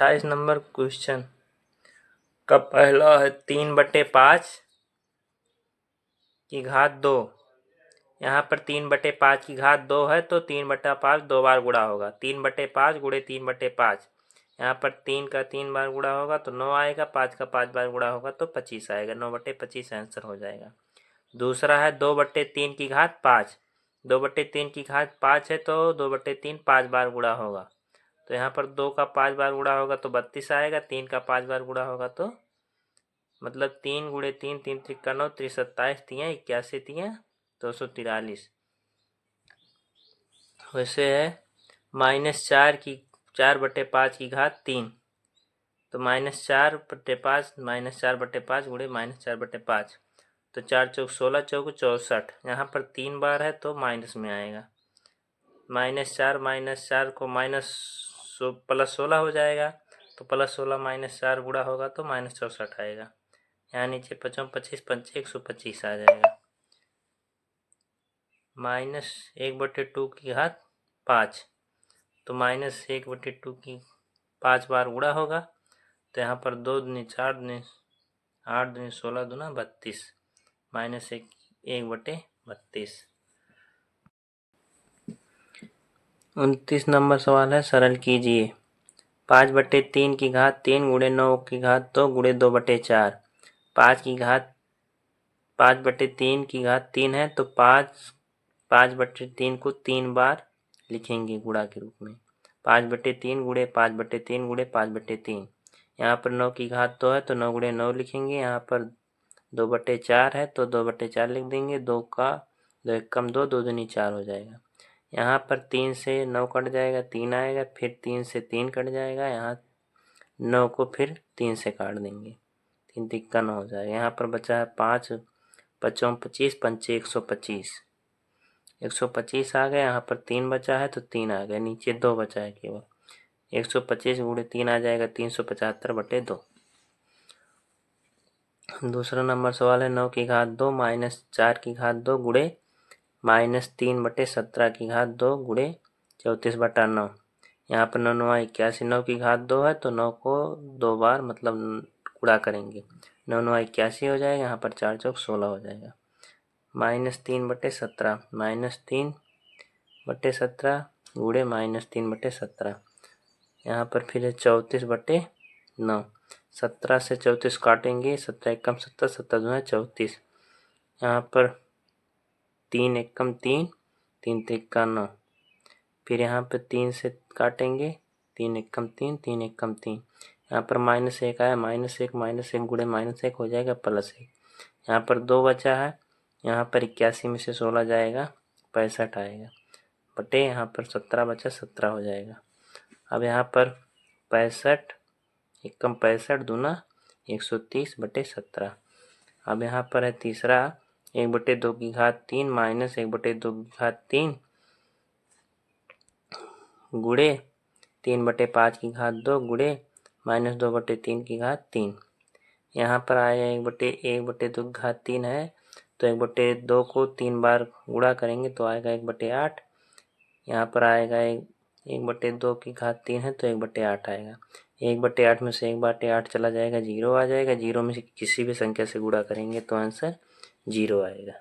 28 number question का पहला है 3/5 की घात 2। यहाँ पर 3/5 की घात 2 है तो 3/5 दो बार गुणा होगा। 3/5 गुणे 3/5, यहाँ पर 3 का 3 बार गुणा होगा तो 9 आएगा। 5 का 5 बार गुणा होगा तो 25 आएगा। 9/25 आंसर हो जाएगा। दूसरा है 2/3 की घात 5। 2/3 की घात 5 है तो 2/3 5 बार गुणा होगा। तो यहाँ पर 2 का 5 बार गुणा होगा तो 32 आएगा। 3 का 5 बार गुणा होगा तो मतलब 3 गुणे 3, 3 त्रिक 9, 3 27, 3 81, 3 243। वैसे है -4 की 4/5 की घात 3, तो -4/5 -4/5 गुणे -4/5, तो 4 चौक 16, चौक 64। यहाँ पर 3 बार है तो माइनस में आएगा। -4 को +16 हो जाएगा तो +16 -4 गुणा होगा तो -64 आएगा। यहाँ नीचे 5 25 5 125 आ जाएगा। -1/2 की घात 5, तो -1/2 की 5 बार गुणा होगा तो यहाँ पर 2 दूनी 4 दूनी 8 दूनी 16 दूना 32, -1/32। 29 नंबर सवाल है, सरल कीजिए। 5/3 की घात 3 गुणे 9 की घात 2 गुणे 2/4। 5/3 की घात 3 है तो 5/3 को 3 बार लिखेंगे गुणा के रूप में। 5/3 गुणे 5/3 गुणे 5/3। यहाँ पर 9 की घात 2 है तो 9 गुणे 9 लिखेंगे। यहाँ पर 2/4 है तो 2/4 लिख देंगे। 2 का 2 एकम 2, 2 दूनी 4 हो जाएगा। यहाँ पर 3 से 9 कट जाएगा, 3 आएगा। फिर 3 से 3 कट जाएगा, यहाँ 9 को फिर 3 से काट देंगे, 3 तिक्का 9 हो जाएगा। यहाँ पर बचा है 5 5 25 5 125, 125 आ गया। यहाँ पर 3 बचा है तो 3 आ गया, नीचे 2 बचा है केवल। 125 गुणे 3 आ जाएगा 375/2। दूसरा नंबर सवाल है 9 की घात 2 -4 की घात 2 गुणे -3/17 की घात 2 गुणे 34/9। यहाँ पर 9 9 81, 9 की घात 2 है तो 9 को 2 बार मतलब गुणा करेंगे। 9 9 81 हो जाएगा। यहाँ पर 4 चौक 16 हो जाएगा। -3/17 -3/17 गुणे -3/17। यहाँ पर फिर है 34/9। 17 से 34 काटेंगे, 17 एकम 70, 70 दूना 34। यहाँ पर 3 एकम 3, 3 तिक्का 9। फिर यहाँ पर 3 से काटेंगे, 3 एकम 3, 3 एकम 3। यहाँ पर -1 आया, -1 गुणे -1 हो जाएगा +1। यहाँ पर 2 बचा है। यहाँ पर 81 में से 16 जाएगा, 65 आएगा। बटे यहाँ पर 17 बचा, 17 हो जाएगा। अब यहाँ पर 65 एकम 65 दूना 130/17। अब यहाँ पर है तीसरा 1/2 की घात 3 -1/2 की घात 3 गुणे 3/5 की घात 2 गुणे -2/3 की घात 3। यहाँ पर आया 1/2 की घात 3 है तो 1/2 को 3 बार गुणा करेंगे तो आएगा 1/8। यहाँ पर आएगा 1/2 की घात 3 है तो 1/8 आएगा। 1/8 में से 1/8 चला जाएगा, 0 आ जाएगा। 0 में से किसी भी संख्या से गुणा करेंगे तो आंसर 0 आएगा।